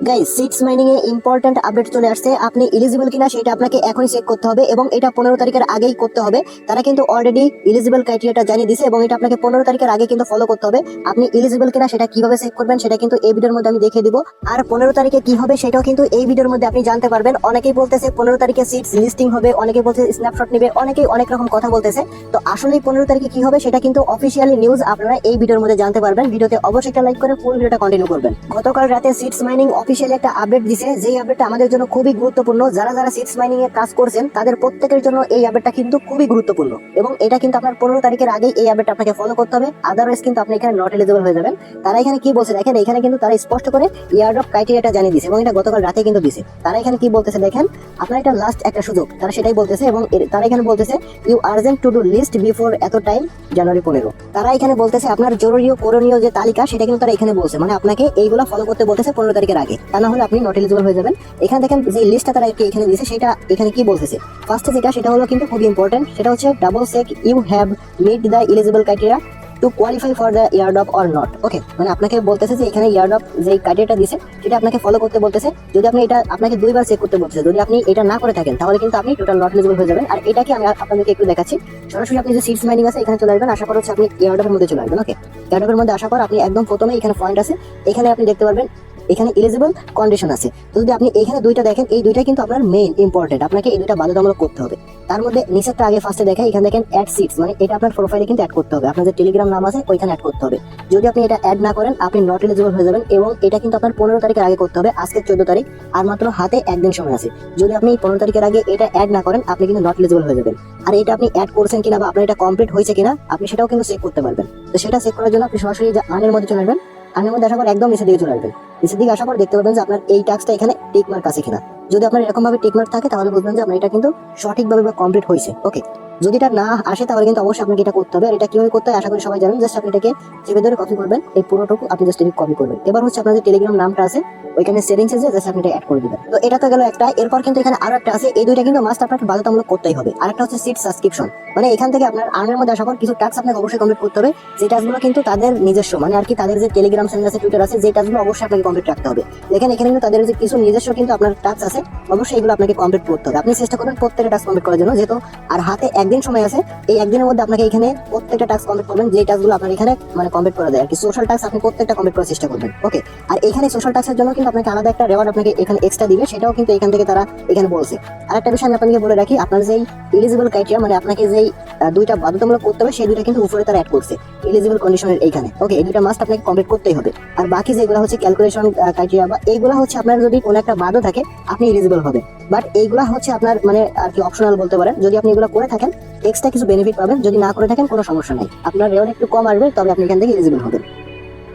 Guys seats mining এ important update চলে আসছে। আপনি এলিজিবল কিনা সেটা আপনাকে এখনই চেক করতে হবে এবং এটা 15 তারিখের আগেই করতে হবে। তারা কিন্তু অলরেডি এলিজিবল ক্রাইটেরিয়াটা জানিয়ে দিয়েছে এবং এটা আপনাকে 15 তারিখের আগে কিন্তু ফলো করতে হবে। আপনি এলিজিবল কিনা সেটা কিভাবে চেক করবেন সেটা কিন্তু এই ভিডিওর মধ্যে আমি দেখিয়ে দিব। আর 15 তারিখে কি হবে সেটাও কিন্তু এই ভিডিওর মধ্যে আপনি জানতে পারবেন। অনেকেই বলতেছে 15 তারিখে সিটস লিস্টিং হবে, অনেকেই বলছে স্ন্যাপশট নেবে, অনেকেই অনেক রকম কথা বলতেছে। তো আসলে 15 তারিখে কি হবে সেটা কিন্তু অফিসিয়ালি নিউজ আপনারা এই ভিডিওর মধ্যে জানতে পারবেন। ভিডিওতে অবশ্যই একটা লাইক করে ফুল ভিডিওটা কন্টিনিউ করবেন। গতকাল রাতে সিটস মাইনিং অফিসিয়ালি একটা আপডেট দিছে, যেই আপডেটটা আমাদের জন্য খুবই গুরুত্বপূর্ণ। যারা যারা সিটস মাইনিং এ কাজ করছেন তাদের প্রত্যেকের জন্য এই আপডেটটা কিন্তু খুবই গুরুত্বপূর্ণ এবং এটা কিন্তু আপনার 15 তারিখের আগে এই আপডেটটা আপনাকে ফলো করতে হবে, আদারওয়াইজ কিন্তু আপনি এখানে নট এলিজিবল হয়ে যাবেন। তারা এখানে কি বলছে দেখেন, এখানে কিন্তু তারা স্পষ্ট করে ইয়ারড্রপ ক্রাইটেরিয়াটা জানিয়ে দিয়েছে এবং এটা গতকাল রাতে কিন্তু দিছে। তারা এখানে কি বলতেছে দেখেন, আপনার এটা লাস্ট একটা সুযোগ, তারা সেটাই বলতেছে এবং তারা এখানে বলতেছে you urgent to do list before এত টাইম জানুয়ারি 15। তারা এখানে বলতেছে আপনার জরুরি ও করণীয় যে তালিকা সেটা কিন্তু তারা এখানে বলছে, মানে আপনাকে এইগুলা ফলো করতে বলতেছে 15 তারিখের আগে, তা না হলে আপনি নট এলিজিবল হয়ে যাবেন। এখানে দেখেন যে লিস্টটা তারা এখানে দিয়েছে সেটা এখানে কি বলতেছে। ফার্স্টে যেটা হলো কিন্তু খুবই ইম্পর্টেন্ট, সেটা হচ্ছে double check you have meet the eligible criteria to qualify for the airdrop or not. Okay, মানে আপনাকে বলতেছে যে এখানে ইয়ারড্রপ যে ক্রাইটেরিয়াটা দিয়েছে সেটা আপনাকে ফলো করতে বলতেছে। যদি আপনি এটা আপনাকে দুইবার চেক করতে বলতেছে, যদি আপনি এটা না করে থাকেন তাহলে কিন্তু আপনি টোটাল নট এলিজিবল হয়ে যাবেন। আর এটাকে আমি আপনাদেরকে একটু দেখাচ্ছি। সরাসরি আপনি যে সিটস মাইনিং আছে এখানে চলে আসবেন, আশা করা হচ্ছে আপনি ইয়ারড্রপের মধ্যে চলে আসবেন। ওকে, ইয়ারড্রপের মধ্যে আসার পর আপনি একদম প্রথমে এখানে পয়েন্ট আছে, এখানে আপনি দেখতে পারবেন এখানে এলিজিবল কন্ডিশন আছে। তো যদি আপনি এখানে দুইটা দেখেন, এই দুইটা কিন্তু আপনার মেইন ইম্পর্টেন্ট, আপনাকে এই দুইটা বাধ্যতামূলক করতে হবে। তার মধ্যে নিচেরটা আগে ফার্স্টে দেখেন, এখানে দেখেন অ্যাড সিটস, মানে এটা আপনার প্রোফাইলে কিন্তু অ্যাড করতে হবে, আপনার যে টেলিগ্রাম নাম আছে ওইখানে অ্যাড করতে হবে। যদি আপনি এটা অ্যাড না করেন আপনি নট এলিজিবল হয়ে যাবেন এবং এটা কিন্তু আপনার 15 তারিখের আগে করতে হবে। আজকে 14 তারিখ, আর মাত্র হাতে একদিন সময় আছে। যদি আপনি 15 তারিখের আগে এটা অ্যাড না করেন আপনি কিন্তু নট এলিজিবল হয়ে যাবেন। আর এটা আপনি অ্যাড করছেন কিনা বা আপনার এটা কমপ্লিট হয়েছে কিনা আপনি সেটাও কিন্তু চেক করতে পারবেন। তো সেটা চেক করার জন্য আপনি সরাসরি আর্নের মধ্যে চলে আসবেন। আর্নের মধ্যে আসার পর একদম নিচের দিকে চলে আসবেন। নিচের দিকে আসার পর দেখতে পাবেন যে আপনার এই টাস্কটা এখানে টিক মার্ক আছে কিনা। যদি আপনার এরকম ভাবে টিক মার্ক থাকে তাহলে বুঝবেন যে আপনার এটা কিন্তু সঠিকভাবে বা কমপ্লিট হয়েছে। ওকে, যদি এটা না আসে তাহলে কিন্তু অবশ্যই আপনাকে এটা করতে হবে। আর এটা কিভাবে করতে হয় আশা করি সবাই জানেন। জাস্ট আপনি এটাকে চেপে ধরে কপি করবেন, এই পুরোটুকু আপনি জাস্ট কপি করবেন। এবার হচ্ছে আপনার যে টেলিগ্রাম নামটা আছে ওইখানে সেটিংসে যে জাস্ট আপনি এটা অ্যাড করে দিবেন। তো এটা তো গেল একটা। এরপর কিন্তু এখানে আরো একটা আছে, এই দুইটা কিন্তু মাস্ট আপনাকে বাধ্যতামূলক করতেই হবে। আরেকটা হচ্ছে সিট সাবস্ক্রিপশন, মানে এখান থেকে আপনার আর্নের মধ্যে আসার পর কিছু টাস্ক আপনাকে অবশ্যই কমপ্লিট করতে হবে। যে টাস্কগুলো কিন্তু তাদের নিজস্ব, মানে আর কি তাদের যে টেলিগ্রাম চ্যানেল আছে, টুইটার আছে, যে টাস্কগুলো অবশ্যই আপনাকে কমপ্লিট রাখতে হবে। দেখেন এখানে কিন্তু তাদের যে কিছু নিজস্ব কিন্তু আপনার টাস্ক আছে, অবশ্যই এগুলো আপনাকে কমপ্লিট করতে হবে। আপনি চেষ্টা করবেন প্রত্যেকটা টাস্ক কমপ্লিট করার জন্য, যেহেতু আর হাতে একদিন সময় আছে। এই একদিনের মধ্যে আপনাকে এখানে প্রত্যেকটা টাস্ক কমপ্লিট করবেন, যে টাস্কগুলো আপনার এখানে মানে কমপ্লিট করা যায় আর কি। সোশ্যাল টাস্ক আপনি প্রত্যেকটা কমপ্লিট করার চেষ্টা করবেন। ওকে, আর এখানে সোশ্যাল টাস্কের জন্য কিন্তু আপনাকে আলাদা একটা রেওয়ার্ড আপনাকে এখানে এক্সট্রা দিবে, সেটাও কিন্তু এখান থেকে তারা এখানে বলছে। আর একটা বিষয় আমি আপনাকে বলে রাখি, আপনার যেই এলিজিবল ক্রাইটেরিয়া, মানে আপনাকে যেই দুইটা বাধ্যতামূলক করতে হবে সেই দুইটা কিন্তু উপরে তারা অ্যাড করছে এলিজিবল কন্ডিশনের এইখানে। ওকে, এই দুইটা মাস্ট আপনাকে কমপ্লিট করতেই হবে। আর বাকি যেগুলো হচ্ছে ক্যালকুলেশন ক্রাইটেরিয়া বা এইগুলো হচ্ছে আপনার যদি কোনো একটা বাধা থাকে আপনি এলিজিবল হবেন, বাট এইগুলা হচ্ছে আপনার মানে আর কি অপশনাল বলতে পারেন। যদি আপনি এগুলো করে থাকেন এক্সট্রা কিছু বেনিফিট পাবেন, যদি না করে থাকেন কোনো সমস্যা নাই, আপনার রেওয়ার্ড একটু কম আসবে তবে আপনি এখান থেকে এলিজিবল হবেন।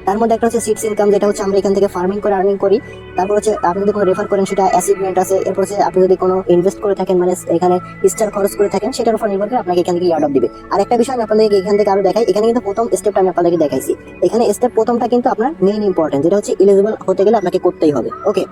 তার মধ্যে একটা হচ্ছে সিটস ইনকাম, যেটা হচ্ছে আমরা এখান থেকে ফার্মিং করে আর্নিং করি। তারপর হচ্ছে আপনি যদি কোনো রেফার করেন সেটা অ্যাচিভমেন্ট আছে। এরপর হচ্ছে আপনি যদি কোনো ইনভেস্ট করে থাকেন, মানে এখানে স্টার খরচ করে থাকেন, সেটার উপর নির্ভর করে আপনাকে এখান থেকে ইয়ার্ড্রপ দিবে। আর একটা বিষয় আমি আপনাদেরকে এখান থেকে আরো দেখাই, এখানে কিন্তু প্রথম স্টেপটা আমি আপনাদেরকে দেখাইছি। এখানে স্টেপ প্রথমটা কিন্তু আপনার মেইন ইম্পর্টেন্ট, যেটা হচ্ছে এলিজিবল হতে গেলে আপনাকে করতেই হবে। ওকে,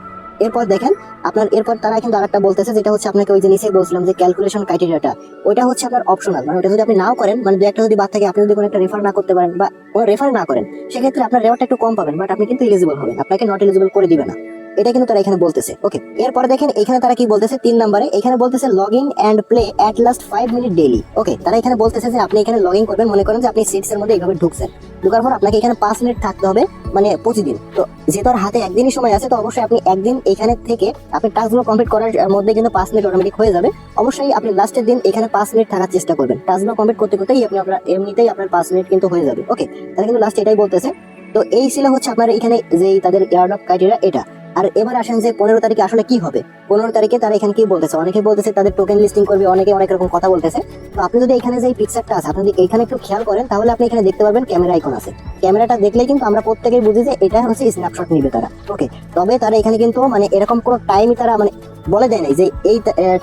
এরপর দেখেন আপনার এরপর তারা কিন্তু আরেকটা বলতেছে, যেটা হচ্ছে আপনাকে ওই যে নিচে বলছিলাম যে ক্যালকুলেশন ক্রাইটেরিয়াটা, ওইটা হচ্ছে আপনার অপশনাল। মানে ওটা যদি আপনি নাও করেন, মানে দু একটা যদি বাদ থাকে, আপনি যদি কোনো একটা রেফার না করতে পারেন বা কোনো রেফার না করেন, সেক্ষেত্রে আপনার রেওয়ার্ডটা একটু কম পাবেন, বাট আপনি কিন্তু এলিজিবল হবেন, আপনাকে নট এলিজিবল করে দিবে না। এটা কিন্তু তারা এখানে বলতেছে। ওকে, এরপরে দেখেন এখানে তারা কি বলতেছে 3 নম্বরে, এখানে বলতেছে log in and play at last 5 minute daily. Okay, তারা এখানে বলতেছে যে আপনি এখানে লগ ইন করবেন, মনে করেন যে আপনি সিটস এর মধ্যে এইভাবে ঢুকছেন, ঢুকার পর আপনাকে এখানে 5 মিনিট থাকতে হবে, মানে প্রতিদিন। তো যেহেতু আর হাতে একদিনই সময় আছে, তো অবশ্যই আপনি একদিন এখানে থেকে আপনি টাস্কগুলো কমপ্লিট করার মধ্যে কিন্তু 5 মিনিট অটোমেটিক হয়ে যাবে। অবশ্যই আপনি লাস্টের দিন এখানে 5 মিনিট থাকার চেষ্টা করবেন, টাস্কগুলো কমপ্লিট করতে করতেই আপনি আপনার এমনিতেই আপনার 5 মিনিট কিন্তু হয়ে যাবে। ওকে, তারা কিন্তু লাস্টে এটাই বলতেছে। তো এই ছিল হচ্ছে আপনার এখানে যে তাদের ইয়ারড্রপ ক্রাইটেরিয়া এটা। আর এবার আসেন যে 15 তারিখে আসলে কি হবে। 15 তারিখে তারা এখানে কি বলতেছে, অনেকে বলতেছে তাদের টোকেন লিস্টিং করবে, অনেকে অনেক রকম কথা বলতেছে। তো আপনি যদি এখানে যে পিকচারটা আছে আপনি যদি এখানে একটু খেয়াল করেন তাহলে আপনি এখানে দেখতে পারবেন ক্যামেরা আইকন আছে। ক্যামেরাটা দেখলেই কিন্তু আমরা প্রত্যেকেই বুঝি যে এটা হচ্ছে স্ন্যাপশট নিবে তারা। ওকে, তবে তারা এখানে কিন্তু মানে এরকম কোনো টাইমই তারা মানে বলে দেয় নাই যে এই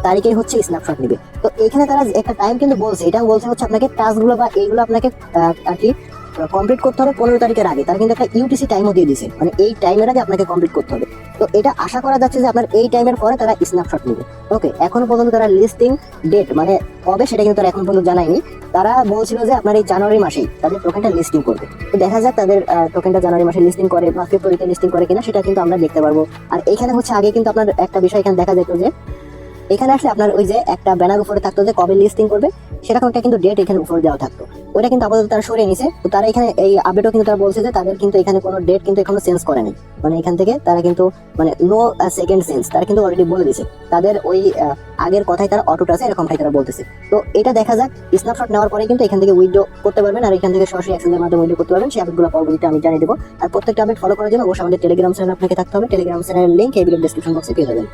তারিখে হচ্ছে স্ন্যাপশট নিবে। তো এখানে তারা একটা টাইম কিন্তু বলছে, এটা বলছে হচ্ছে আপনাকে টাস্কগুলো বা এইগুলো আপনাকে আর কি কমপ্লিট করতে হবে 15 তারিখের আগে। তারা কিন্তু একটা ইউটিসি টাইমও দিয়ে দিয়েছে, মানে এই টাইমের আগে আপনাকে কমপ্লিট করতে হবে। তো এটা আশা করা যাচ্ছে যে আপনার এই টাইমের পরে তারা স্ন্যাপশট নেবে। ওকে, এখনো পর্যন্ত তারা লিস্টিং ডেট মানে কবে সেটা কিন্তু তারা এখন পর্যন্ত জানায়নি। তারা বলছিল যে আপনার এই জানুয়ারি মাসেই তাদের টোকেনটা লিস্টিং করবে। তো দেখা যাক তাদের টোকেনটা জানুয়ারি মাসে লিস্টিং করে বা ফেব্রুয়ারিতে লিস্টিং করে কিনা, সেটা কিন্তু আমরা দেখতে পারবো। আর এখানে হচ্ছে আগে কিন্তু আপনার একটা বিষয় এখানে দেখা যেত যে এখানে আসলে আপনার ওই যে একটা ব্যানার উপরে থাকতো যে কবে লিস্টিং করবে, সেরকম একটা কিন্তু ডেট এখানে উপরে দেওয়া থাকতো। ওইটা কিন্তু আপাতত তারা সরিয়ে নিছে। তো তারা এখানে এই আপডেটও কিন্তু তারা বলছে যে তাদের কিন্তু এখানে কোনো ডেট কিন্তু এখনো চেঞ্জ করেনি। মানে এখান থেকে তারা কিন্তু মানে নো সেকেন্ড চেঞ্জ তারা কিন্তু অলরেডি বলে দিয়েছে। তাদের ওই আগের কথাই তারা অটুট আছে, এরকমটাই তারা বলতেছে। তো এটা দেখা যাক, স্ন্যাপশট নেওয়ার পরে কিন্তু এখান থেকে উইথড্র করতে পারবেন, আর এখান থেকে সরাসরি এক্সচেঞ্জের মাধ্যমে উইথড্র করতে পারবেন। সেই আপডেটগুলো পরবর্তীতে আমি জানিয়ে দেবো। আর প্রত্যেকটা আপডেট ফলো করার জন্য অবশ্যই আমাদের টেলিগ্রাম চ্যানেল আপনাকে থাকতে হবে। টেলিগ্রাম চ্যানেলের লিঙ্ক এই ভিডিও ডেসক্রিপশন বক্সে পেয়ে যাবেন।